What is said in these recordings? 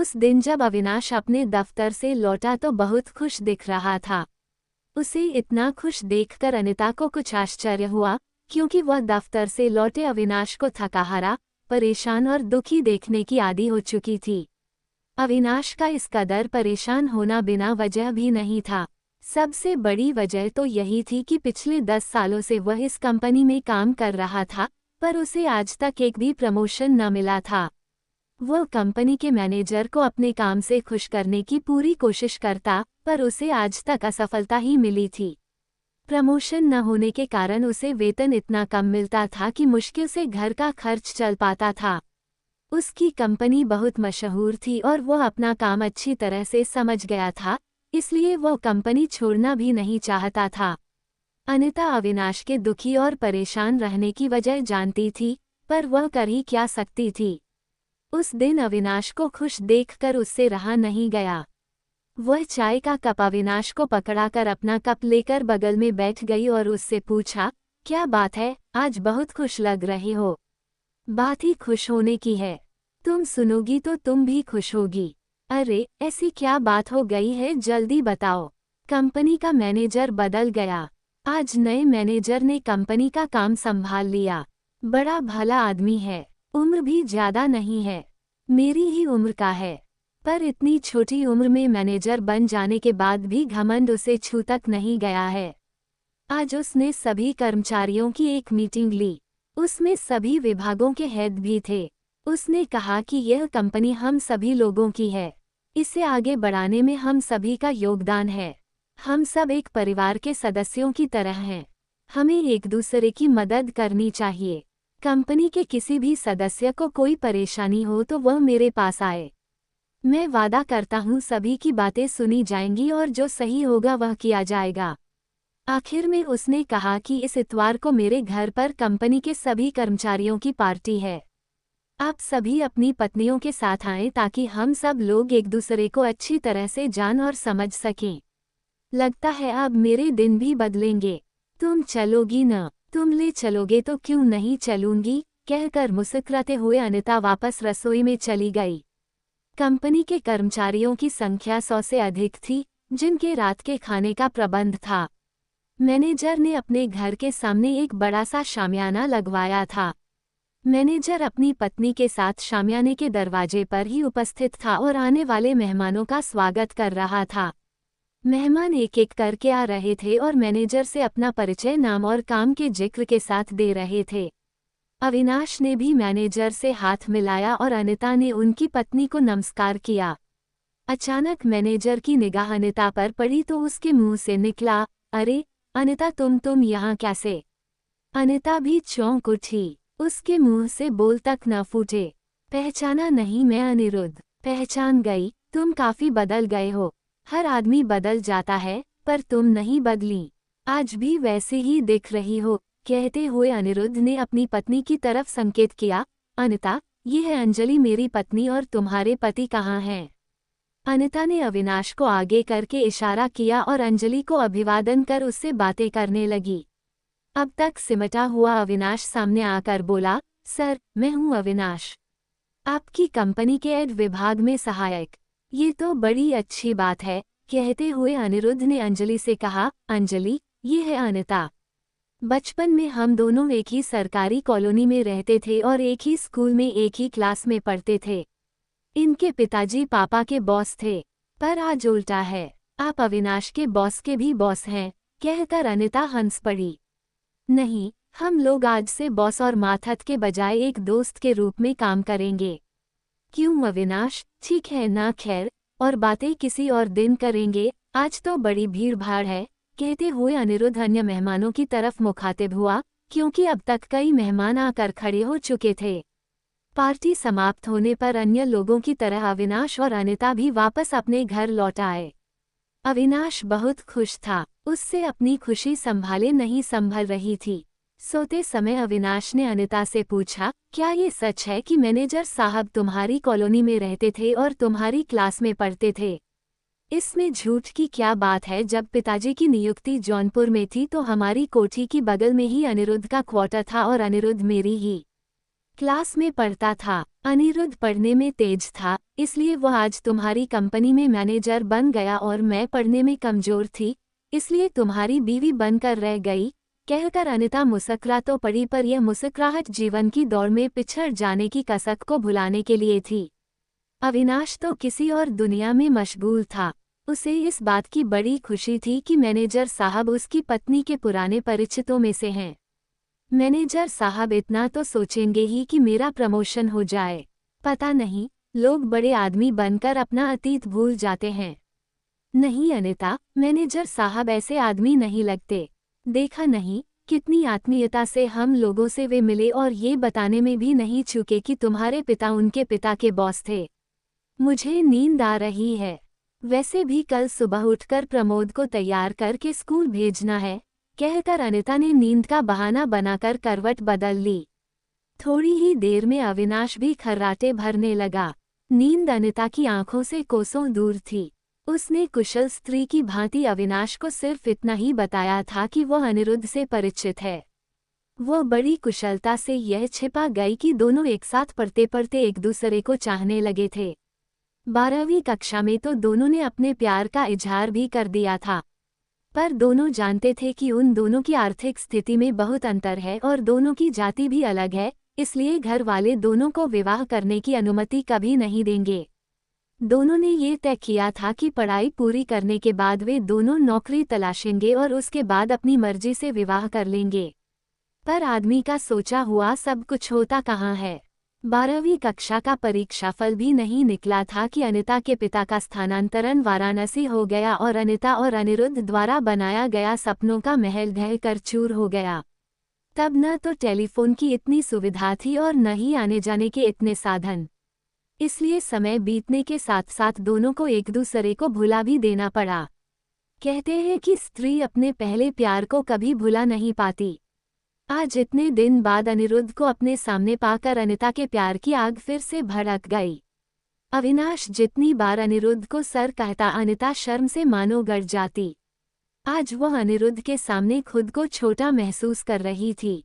उस दिन जब अविनाश अपने दफ्तर से लौटा तो बहुत खुश दिख रहा था। उसे इतना खुश देखकर अनिता को कुछ आश्चर्य हुआ, क्योंकि वह दफ्तर से लौटे अविनाश को थका-हारा, परेशान और दुखी देखने की आदी हो चुकी थी। अविनाश का इस कदर परेशान होना बिना वजह भी नहीं था। सबसे बड़ी वजह तो यही थी कि पिछले 10 सालों से वह इस कंपनी में काम कर रहा था, पर उसे आज तक एक भी प्रमोशन न मिला था। वह कंपनी के मैनेजर को अपने काम से खुश करने की पूरी कोशिश करता, पर उसे आज तक असफलता ही मिली थी। प्रमोशन न होने के कारण उसे वेतन इतना कम मिलता था कि मुश्किल से घर का खर्च चल पाता था। उसकी कंपनी बहुत मशहूर थी और वह अपना काम अच्छी तरह से समझ गया था, इसलिए वह कंपनी छोड़ना भी नहीं चाहता था। अनिता अविनाश के दुखी और परेशान रहने की वजह जानती थी, पर वह कर ही क्या सकती थी। उस दिन अविनाश को खुश देखकर उससे रहा नहीं गया। वह चाय का कप अविनाश को पकड़ाकर अपना कप लेकर बगल में बैठ गई और उससे पूछा, क्या बात है, आज बहुत खुश लग रही हो। बात ही खुश होने की है, तुम सुनोगी तो तुम भी खुश होगी। अरे ऐसी क्या बात हो गई है, जल्दी बताओ। कंपनी का मैनेजर बदल गया। आज नए मैनेजर ने कंपनी का काम संभाल लिया। बड़ा भला आदमी है, उम्र भी ज्यादा नहीं है, मेरी ही उम्र का है, पर इतनी छोटी उम्र में मैनेजर बन जाने के बाद भी घमंड उसे छू तक नहीं गया है। आज उसने सभी कर्मचारियों की एक मीटिंग ली। उसमें सभी विभागों के हेड भी थे। उसने कहा कि यह कंपनी हम सभी लोगों की है, इसे आगे बढ़ाने में हम सभी का योगदान है। हम सब एक परिवार के सदस्यों की तरह हैं, हमें एक दूसरे की मदद करनी चाहिए। कंपनी के किसी भी सदस्य को कोई परेशानी हो तो वह मेरे पास आए। मैं वादा करता हूँ सभी की बातें सुनी जाएंगी और जो सही होगा वह किया जाएगा। आखिर में उसने कहा कि इस इतवार को मेरे घर पर कंपनी के सभी कर्मचारियों की पार्टी है। आप सभी अपनी पत्नियों के साथ आएं ताकि हम सब लोग एक दूसरे को अच्छी तरह से जान और समझ सकें। लगता है अब मेरे दिन भी बदलेंगे। तुम चलोगी न? तुम ले चलोगे तो क्यों नहीं चलूंगी, कहकर मुस्कुराते हुए अनिता वापस रसोई में चली गई। कंपनी के कर्मचारियों की संख्या 100 से अधिक थी, जिनके रात के खाने का प्रबंध था। मैनेजर ने अपने घर के सामने एक बड़ा सा शामियाना लगवाया था। मैनेजर अपनी पत्नी के साथ शामियाने के दरवाजे पर ही उपस्थित था और आने वाले मेहमानों का स्वागत कर रहा था। मेहमान एक एक करके आ रहे थे और मैनेजर से अपना परिचय नाम और काम के जिक्र के साथ दे रहे थे। अविनाश ने भी मैनेजर से हाथ मिलाया और अनिता ने उनकी पत्नी को नमस्कार किया। अचानक मैनेजर की निगाह अनिता पर पड़ी तो उसके मुंह से निकला, अरे अनिता, तुम यहाँ कैसे? अनिता भी चौंक उठी। उसके मुंह से बोल तक न फूटे। पहचाना नहीं? मैं अनिरुद्ध। पहचान गई, तुम काफी बदल गए हो। हर आदमी बदल जाता है, पर तुम नहीं बदली, आज भी वैसे ही दिख रही हो, कहते हुए अनिरुद्ध ने अपनी पत्नी की तरफ संकेत किया। अनिता, ये है अंजलि मेरी पत्नी, और तुम्हारे पति कहाँ हैं? अनिता ने अविनाश को आगे करके इशारा किया और अंजलि को अभिवादन कर उससे बातें करने लगी। अब तक सिमटा हुआ अविनाश सामने आकर बोला, सर, मैं हूँ अविनाश, आपकी कंपनी के एड विभाग में सहायक। ये तो बड़ी अच्छी बात है, कहते हुए अनिरुद्ध ने अंजलि से कहा, अंजलि, ये है अनिता। बचपन में हम दोनों एक ही सरकारी कॉलोनी में रहते थे और एक ही स्कूल में एक ही क्लास में पढ़ते थे। इनके पिताजी पापा के बॉस थे, पर आज उल्टा है, आप अविनाश के बॉस के भी बॉस हैं, कहकर अनिता हंस पड़ी। नहीं, हम लोग आज से बॉस और माथत के बजाय एक दोस्त के रूप में काम करेंगे। क्यों अविनाश, ठीक है ना? खैर, और बातें किसी और दिन करेंगे, आज तो बड़ी भीड़ भाड़ है, कहते हुए अनिरुद्ध अन्य मेहमानों की तरफ मुखातिब हुआ, क्योंकि अब तक कई मेहमान आकर खड़े हो चुके थे। पार्टी समाप्त होने पर अन्य लोगों की तरह अविनाश और अनिता भी वापस अपने घर लौट आए। अविनाश बहुत खुश था, उससे अपनी खुशी संभाले नहीं संभल रही थी। सोते समय अविनाश ने अनिता से पूछा, क्या ये सच है कि मैनेजर साहब तुम्हारी कॉलोनी में रहते थे और तुम्हारी क्लास में पढ़ते थे? इसमें झूठ की क्या बात है? जब पिताजी की नियुक्ति जौनपुर में थी तो हमारी कोठी की बगल में ही अनिरुद्ध का क्वार्टर था और अनिरुद्ध मेरी ही क्लास में पढ़ता था। अनिरुद्ध पढ़ने में तेज था, इसलिए वह आज तुम्हारी कंपनी में मैनेजर बन गया और मैं पढ़ने में कमजोर थी, इसलिए तुम्हारी बीवी बनकर रह गई, कहकर अनिता मुस्कुरा तो पड़ी, पर यह मुस्कुराहट जीवन की दौड़ में पिछड़ जाने की कसक को भुलाने के लिए थी। अविनाश तो किसी और दुनिया में मशगूल था। उसे इस बात की बड़ी खुशी थी कि मैनेजर साहब उसकी पत्नी के पुराने परिचितों में से हैं। मैनेजर साहब इतना तो सोचेंगे ही कि मेरा प्रमोशन हो जाए। पता नहीं, लोग बड़े आदमी बनकर अपना अतीत भूल जाते हैं। नहीं अनिता, मैनेजर साहब ऐसे आदमी नहीं लगते। देखा नहीं, कितनी आत्मीयता से हम लोगों से वे मिले और ये बताने में भी नहीं चूके कि तुम्हारे पिता उनके पिता के बॉस थे। मुझे नींद आ रही है। वैसे भी कल सुबह उठकर प्रमोद को तैयार करके स्कूल भेजना है, कहकर अनिता ने नींद का बहाना बनाकर करवट बदल ली। थोड़ी ही देर में अविनाश भी खर्राटे भरने लगा। नींद अनिता की आंखों से कोसों दूर थी। उसने कुशल स्त्री की भांति अविनाश को सिर्फ इतना ही बताया था कि वह अनिरुद्ध से परिचित है। वह बड़ी कुशलता से यह छिपा गई कि दोनों एक साथ पढ़ते पढ़ते एक दूसरे को चाहने लगे थे। 12वीं कक्षा में तो दोनों ने अपने प्यार का इजहार भी कर दिया था, पर दोनों जानते थे कि उन दोनों की आर्थिक स्थिति में बहुत अंतर है और दोनों की जाति भी अलग है, इसलिए घर वाले दोनों को विवाह करने की अनुमति कभी नहीं देंगे। दोनों ने ये तय किया था कि पढ़ाई पूरी करने के बाद वे दोनों नौकरी तलाशेंगे और उसके बाद अपनी मर्जी से विवाह कर लेंगे। पर आदमी का सोचा हुआ सब कुछ होता कहाँ है। 12वीं कक्षा का परीक्षाफल भी नहीं निकला था कि अनिता के पिता का स्थानांतरण वाराणसी हो गया और अनिता और अनिरुद्ध द्वारा बनाया गया सपनों का महल ढह कर चूर हो गया। तब न तो टेलीफोन की इतनी सुविधा थी और न ही आने जाने के इतने साधन, इसलिए समय बीतने के साथ साथ दोनों को एक दूसरे को भुला भी देना पड़ा। कहते हैं कि स्त्री अपने पहले प्यार को कभी भुला नहीं पाती। आज इतने दिन बाद अनिरुद्ध को अपने सामने पाकर अनिता के प्यार की आग फिर से भड़क गई। अविनाश जितनी बार अनिरुद्ध को सर कहता, अनिता शर्म से मानो गड़ जाती। आज वह अनिरुद्ध के सामने खुद को छोटा महसूस कर रही थी।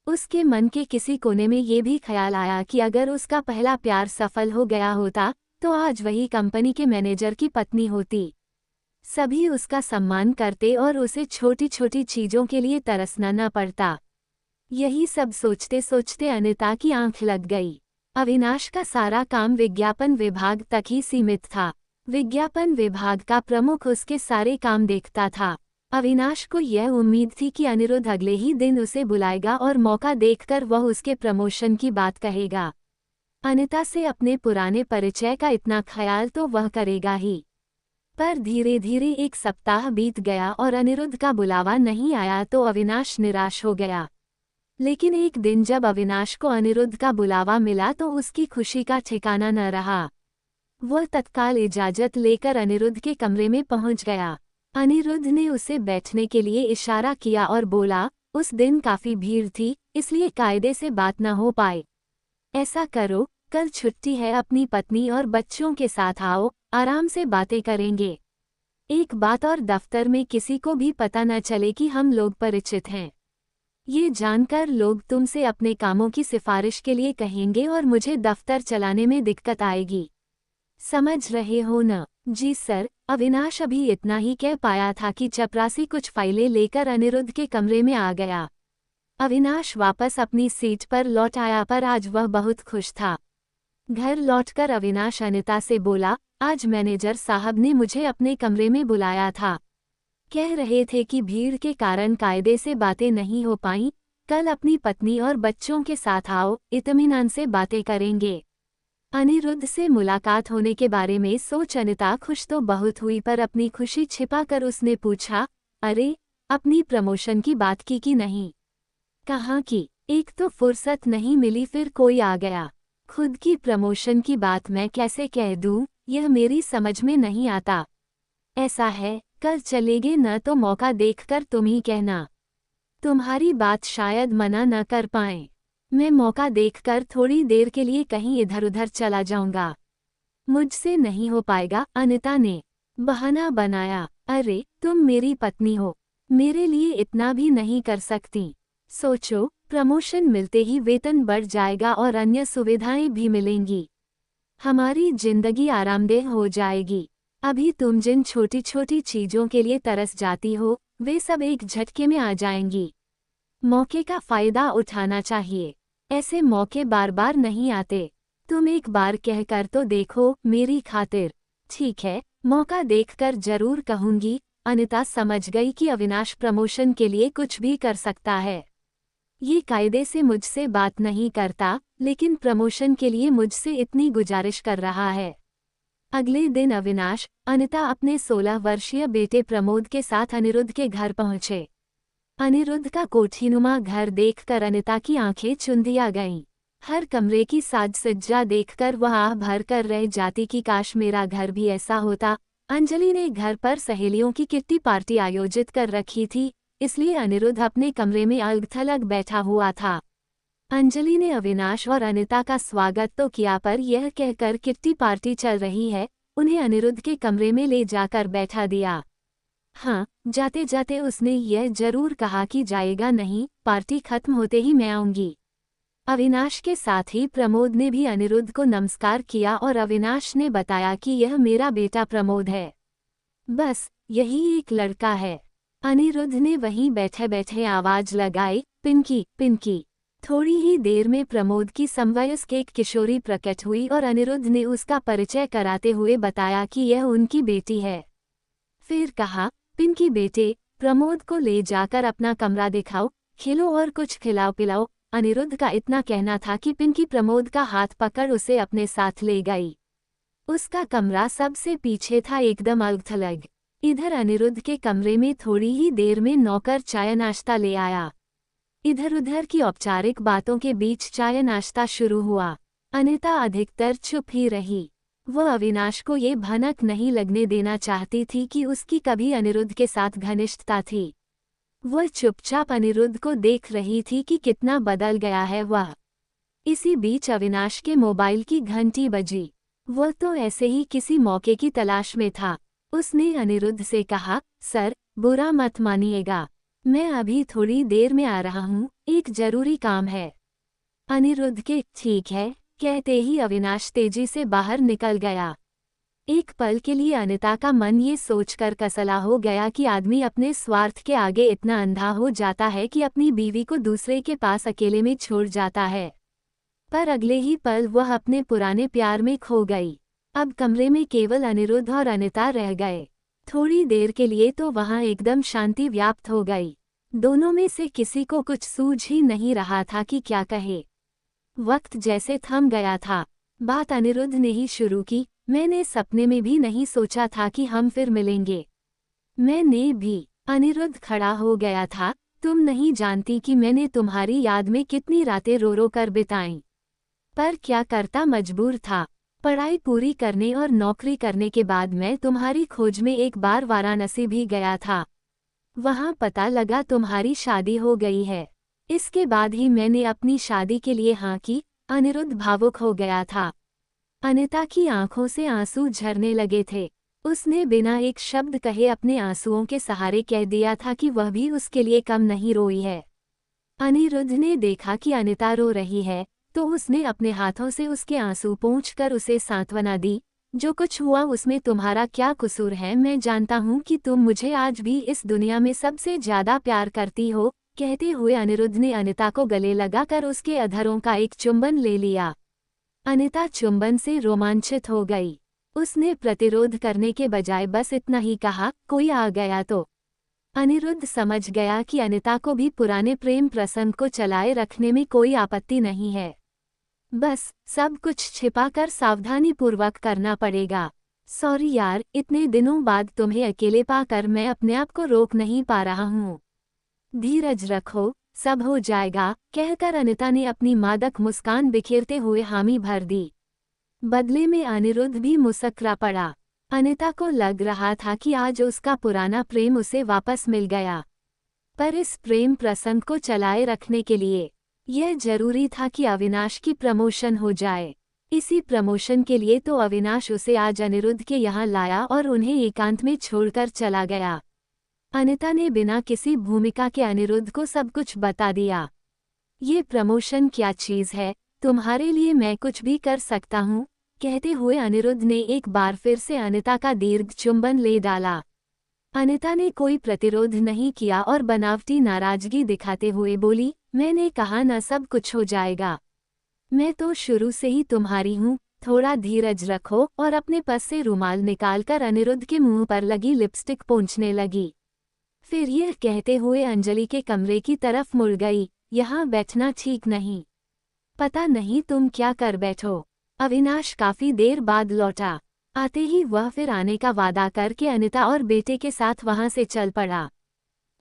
उसके मन के किसी कोने में ये भी ख्याल आया कि अगर उसका पहला प्यार सफल हो गया होता तो आज वही कंपनी के मैनेजर की पत्नी होती। सभी उसका सम्मान करते और उसे छोटी छोटी चीजों के लिए तरसना न पड़ता। यही सब सोचते सोचते अनिता की आंख लग गई। अविनाश का सारा काम विज्ञापन विभाग तक ही सीमित था। विज्ञापन विभाग का प्रमुख उसके सारे काम देखता था। अविनाश को यह उम्मीद थी कि अनिरुद्ध अगले ही दिन उसे बुलाएगा और मौका देखकर वह उसके प्रमोशन की बात कहेगा। अनिता से अपने पुराने परिचय का इतना ख्याल तो वह करेगा ही। पर धीरे धीरे एक सप्ताह बीत गया और अनिरुद्ध का बुलावा नहीं आया तो अविनाश निराश हो गया। लेकिन एक दिन जब अविनाश को अनिरुद्ध का बुलावा मिला तो उसकी खुशी का ठिकाना न रहा। वह तत्काल इजाजत लेकर अनिरुद्ध के कमरे में पहुंच गया। अनिरुद्ध ने उसे बैठने के लिए इशारा किया और बोला, उस दिन काफी भीड़ थी, इसलिए कायदे से बात न हो पाए। ऐसा करो, कल छुट्टी है, अपनी पत्नी और बच्चों के साथ आओ, आराम से बातें करेंगे। एक बात और, दफ्तर में किसी को भी पता न चले कि हम लोग परिचित हैं। ये जानकर लोग तुमसे अपने कामों की सिफारिश के लिए कहेंगे और मुझे दफ्तर चलाने में दिक्कत आएगी। समझ रहे हो न? जी सर। अविनाश अभी इतना ही कह पाया था कि चपरासी कुछ फाइलें लेकर अनिरुद्ध के कमरे में आ गया। अविनाश वापस अपनी सीट पर लौट आया, पर आज वह बहुत खुश था। घर लौटकर अविनाश अनिता से बोला, आज मैनेजर साहब ने मुझे अपने कमरे में बुलाया था। कह रहे थे कि भीड़ के कारण कायदे से बातें नहीं हो पाईं, कल अपनी पत्नी और बच्चों के साथ आओ, इत्मीनान से बातें करेंगे। अनिरुद्ध से मुलाकात होने के बारे में सोच अनिता खुश तो बहुत हुई, पर अपनी खुशी छिपाकर उसने पूछा, अरे, अपनी प्रमोशन की बात की कि नहीं? कहाँ की? एक तो फुर्सत नहीं मिली, फिर कोई आ गया। खुद की प्रमोशन की बात मैं कैसे कह दूँ, यह मेरी समझ में नहीं आता। ऐसा है, कल चलेगे न तो मौका देखकर तुम ही कहना। तुम्हारी बात शायद मना न कर पाएं। मैं मौका देखकर थोड़ी देर के लिए कहीं इधर उधर चला जाऊंगा। मुझसे नहीं हो पाएगा, अनिता ने बहाना बनाया। अरे, तुम मेरी पत्नी हो, मेरे लिए इतना भी नहीं कर सकती? सोचो, प्रमोशन मिलते ही वेतन बढ़ जाएगा और अन्य सुविधाएं भी मिलेंगी। हमारी जिंदगी आरामदेह हो जाएगी। अभी तुम जिन छोटी छोटी चीजों के लिए तरस जाती हो, वे सब एक झटके में आ जाएंगी। मौके का फायदा उठाना चाहिए। ऐसे मौके बार बार नहीं आते। तुम एक बार कहकर तो देखो मेरी खातिर। ठीक है, मौका देखकर जरूर कहूंगी। अनिता समझ गई कि अविनाश प्रमोशन के लिए कुछ भी कर सकता है। ये कायदे से मुझसे बात नहीं करता, लेकिन प्रमोशन के लिए मुझसे इतनी गुजारिश कर रहा है। अगले दिन अविनाश, अनिता अपने 16 वर्षीय बेटे प्रमोद के साथ अनिरुद्ध के घर पहुंचे। अनिरुद्ध का कोठीनुमा घर देखकर अनिता की आंखें चुंधिया गईं। हर कमरे की साज सज्जा देखकर वह आह भर कर रह जाती कि काश मेरा घर भी ऐसा होता। अंजलि ने घर पर सहेलियों की किट्टी पार्टी आयोजित कर रखी थी, इसलिए अनिरुद्ध अपने कमरे में अलग थलग बैठा हुआ था। अंजलि ने अविनाश और अनिता का स्वागत तो किया, पर यह कहकर किट्टी पार्टी चल रही है, उन्हें अनिरुद्ध के कमरे में ले जाकर बैठा दिया। हाँ, जाते जाते उसने यह जरूर कहा कि जाएगा नहीं, पार्टी खत्म होते ही मैं आऊंगी। अविनाश के साथ ही प्रमोद ने भी अनिरुद्ध को नमस्कार किया और अविनाश ने बताया कि यह मेरा बेटा प्रमोद है। बस यही एक लड़का है। अनिरुद्ध ने वहीं बैठे बैठे आवाज लगाई, पिंकी पिंकी। थोड़ी ही देर में प्रमोद की समवयस्क एक किशोरी प्रकट हुई और अनिरुद्ध ने उसका परिचय कराते हुए बताया कि यह उनकी बेटी है। फिर कहा, पिंकी बेटे, प्रमोद को ले जाकर अपना कमरा दिखाओ, खेलो और कुछ खिलाओ पिलाओ। अनिरुद्ध का इतना कहना था कि पिंकी प्रमोद का हाथ पकड़ उसे अपने साथ ले गई। उसका कमरा सबसे पीछे था, एकदम अलग थलग। इधर अनिरुद्ध के कमरे में थोड़ी ही देर में नौकर चाय नाश्ता ले आया। इधर उधर की औपचारिक बातों के बीच चाय नाश्ता शुरू हुआ। अनिता अधिकतर चुप ही रही। वह अविनाश को ये भनक नहीं लगने देना चाहती थी कि उसकी कभी अनिरुद्ध के साथ घनिष्ठता थी। वह चुपचाप अनिरुद्ध को देख रही थी कि कितना बदल गया है वह। इसी बीच अविनाश के मोबाइल की घंटी बजी। वह तो ऐसे ही किसी मौके की तलाश में था। उसने अनिरुद्ध से कहा, सर, बुरा मत मानिएगा, मैं अभी थोड़ी देर में आ रहा हूँ, एक जरूरी काम है। अनिरुद्ध के ठीक है कहते ही अविनाश तेजी से बाहर निकल गया। एक पल के लिए अनिता का मन ये सोचकर कसला हो गया कि आदमी अपने स्वार्थ के आगे इतना अंधा हो जाता है कि अपनी बीवी को दूसरे के पास अकेले में छोड़ जाता है। पर अगले ही पल वह अपने पुराने प्यार में खो गई। अब कमरे में केवल अनिरुद्ध और अनिता रह गए। थोड़ी देर के लिए तो वहां एकदम शांति व्याप्त हो गई। दोनों में से किसी को कुछ सूझ ही नहीं रहा था कि क्या कहे। वक्त जैसे थम गया था। बात अनिरुद्ध ने ही शुरू की, मैंने सपने में भी नहीं सोचा था कि हम फिर मिलेंगे। मैंने भी। अनिरुद्ध खड़ा हो गया था, तुम नहीं जानती कि मैंने तुम्हारी याद में कितनी रातें रो रो कर बिताईं। पर क्या करता, मजबूर था। पढ़ाई पूरी करने और नौकरी करने के बाद मैं तुम्हारी खोज में एक बार वाराणसी भी गया था। वहां पता लगा तुम्हारी शादी हो गई है। इसके बाद ही मैंने अपनी शादी के लिए हाँ की। अनिरुद्ध भावुक हो गया था। अनिता की आंखों से आंसू झरने लगे थे। उसने बिना एक शब्द कहे अपने आंसुओं के सहारे कह दिया था कि वह भी उसके लिए कम नहीं रोई है। अनिरुद्ध ने देखा कि अनिता रो रही है, तो उसने अपने हाथों से उसके आंसू पोंछकर उसे सांत्वना दी। जो कुछ हुआ उसमें तुम्हारा क्या कसूर है, मैं जानता हूँ कि तुम मुझे आज भी इस दुनिया में सबसे ज्यादा प्यार करती हो। कहते हुए अनिरुद्ध ने अनिता को गले लगाकर उसके अधरों का एक चुंबन ले लिया। अनिता चुंबन से रोमांचित हो गई। उसने प्रतिरोध करने के बजाय बस इतना ही कहा, कोई आ गया तो। अनिरुद्ध समझ गया कि अनिता को भी पुराने प्रेम प्रसंग को चलाए रखने में कोई आपत्ति नहीं है। बस सब कुछ छिपाकर सावधानीपूर्वक करना पड़ेगा। सॉरी यार, इतने दिनों बाद तुम्हें अकेले पाकर मैं अपने आप को रोक नहीं पा रहा हूँ। धीरज रखो, सब हो जाएगा, कहकर अनिता ने अपनी मादक मुस्कान बिखेरते हुए हामी भर दी। बदले में अनिरुद्ध भी मुस्कुरा पड़ा। अनिता को लग रहा था कि आज उसका पुराना प्रेम उसे वापस मिल गया। पर इस प्रेम प्रसंग को चलाए रखने के लिए यह जरूरी था कि अविनाश की प्रमोशन हो जाए। इसी प्रमोशन के लिए तो अविनाश उसे आज अनिरुद्ध के यहाँ लाया और उन्हें एकांत में छोड़कर चला गया। अनिता ने बिना किसी भूमिका के अनिरुद्ध को सब कुछ बता दिया। ये प्रमोशन क्या चीज़ है, तुम्हारे लिए मैं कुछ भी कर सकता हूँ, कहते हुए अनिरुद्ध ने एक बार फिर से अनिता का दीर्घ चुंबन ले डाला। अनिता ने कोई प्रतिरोध नहीं किया और बनावटी नाराजगी दिखाते हुए बोली, मैंने कहा न सब कुछ हो जाएगा। मैं तो शुरू से ही तुम्हारी हूँ, थोड़ा धीरज रखो और अपने पास से रुमाल निकालकर अनिरुद्ध के मुंह पर लगी लिपस्टिक पोंछने लगी। फिर यह कहते हुए अंजलि के कमरे की तरफ मुड़ गई, यहाँ बैठना ठीक नहीं। पता नहीं तुम क्या कर बैठो। अविनाश काफी देर बाद लौटा। आते ही वह फिर आने का वादा करके अनिता और बेटे के साथ वहां से चल पड़ा।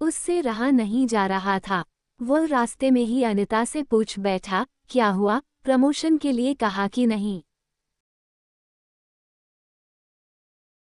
उससे रहा नहीं जा रहा था। वो रास्ते में ही अनिता से पूछ बैठा, क्या हुआ, प्रमोशन के लिए कहा कि नहीं।